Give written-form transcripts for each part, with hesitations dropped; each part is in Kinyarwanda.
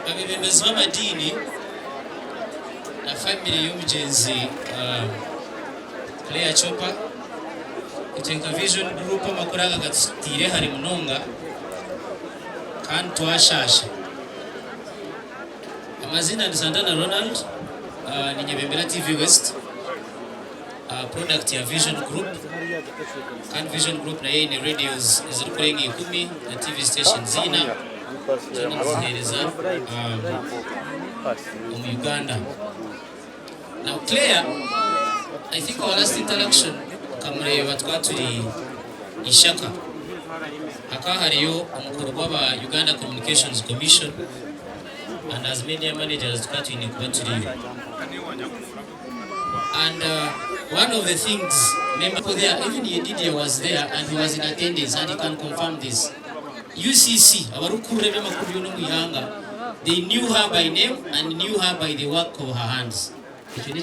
abebembezi b'amadini na family y'umugenzi Claire Chopa Itenka Vision Group amakuraga gatire hari munonga kandi twashasha amazina ni Santana Ronald ni Nyebembera TV West product ya Vision Group kandi Vision Group na yeye ni radios ziri kurenga 10 na TV station zina zinahereza Uganda. Now Claire, I think our last interaction kamureba twaturi ishaka akahariyo umukuru w'aba Uganda Communications Commission and as media managers twaturi kuba turi. And one of the things, remember there, even Yedidia was there and he was in attendance and he can confirm this. UCC, abarukure b'amakuru no muyanga, they knew her by name and knew her by the work of her hands. Then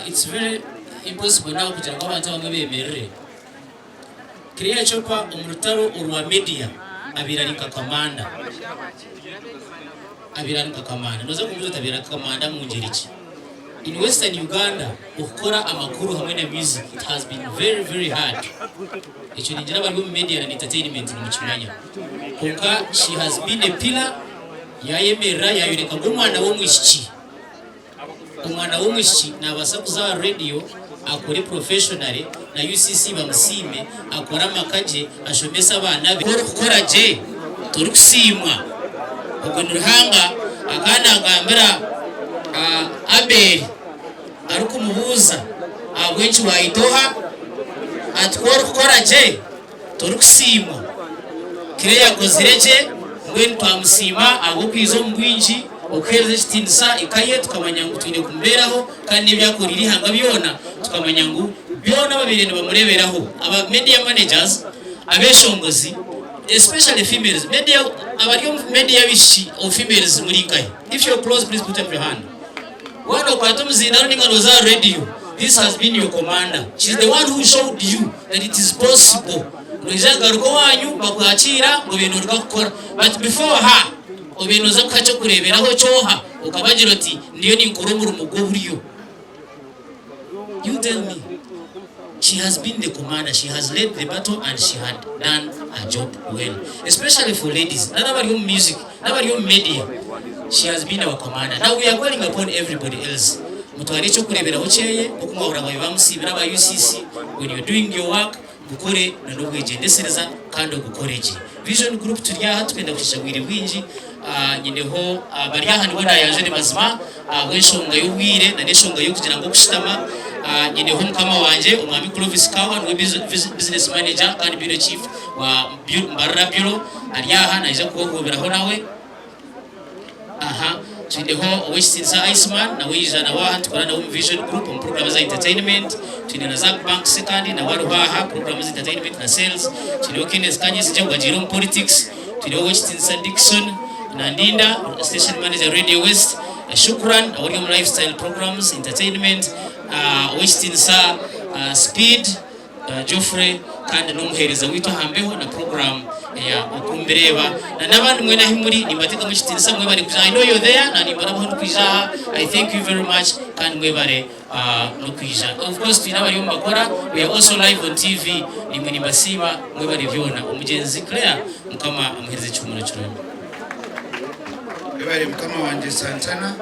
it's very impossible now kugira ngo abantu bamwe bemerere. Claire Chopa umurutaro urwa media abirarika kamanda. Abirarika kamanda. Noza kumbuza tabirarika kamanda mu ngiriki. In Western Uganda, ukora amakuru hamwe na music, it has been very, very hard. Actually, njira bari mu media and entertainment mu kimanya. Konka, she has been a pillar yayemera yayureka umwana wo mwishiki. Umwana wo mwishiki na basakuza radio akore professionally na UCC bamusime akora makaje ashomesa abana be. Gukora je turukusimwa. Ubwo nurhanga akana ngambira Abel aruko mubuza abwenchi waitoha atkora gukora je turukusimwa kireya kozireje ngwen twamusima abo kwizo mbwinji okweze chitinsa ikaye tukamanya ngo twine kumberaho kandi byakoriri hanga byona tukamanya ngo byona babirene bamureberaho aba media managers abeshongozi especially females media abariyo media bishi of females muri ikaye. If you're close, please put up your hand. One of Katum's radio. This has been your commander. She's the one who showed you that it is possible. But before her, you tell me. She has been the commander, she has led the battle and she had done her job well. Especially for ladies, none of your music, none of your media. She has been our commander. Now we are calling upon everybody else. Mutwaricho kurebera hocheye, okumawura bamusibira ba UCC, when you're doing your work, gukore na no kwigendesereza kandi gukoreje. Vision Group turiya twenda kushagwira bwinji nyineho bari hano bona yaje mazima weshonga y'ubwire na neshonga yo kugira ngo kushitama nyineho mukama wanje umwami Clovis Kawa no business manager kandi bureau chief wa Mbarara Bureau ariyaha naje kuhoberaho nawe tuneho Westinza Iceman na wijana wa tukora na Vision Group on programs za entertainment tune na Zack Bank second na warubaha programs za entertainment na sales tune Kenneth Kanyesi jangwa Jerome politics tune Westinza Dixon na Ndinda station manager Radio West Shukran Orium lifestyle programs entertainment Westinza speed Geoffrey kandi n'umuhereza wito hambeho na program ya okumbereba na nabandi mwe nahimuri nibateka mu Kitinsa mwe bari kuja. I know you're there na nimbara ho kwija. I thank you very much kandi mwe bare no kwija. Of course tunabari mu bakora, we are also live on TV nimwe nibasiba mwe bari byona umugenzi Claire mukama amuhereze cyumura cyane. Bari mukama wanje Santana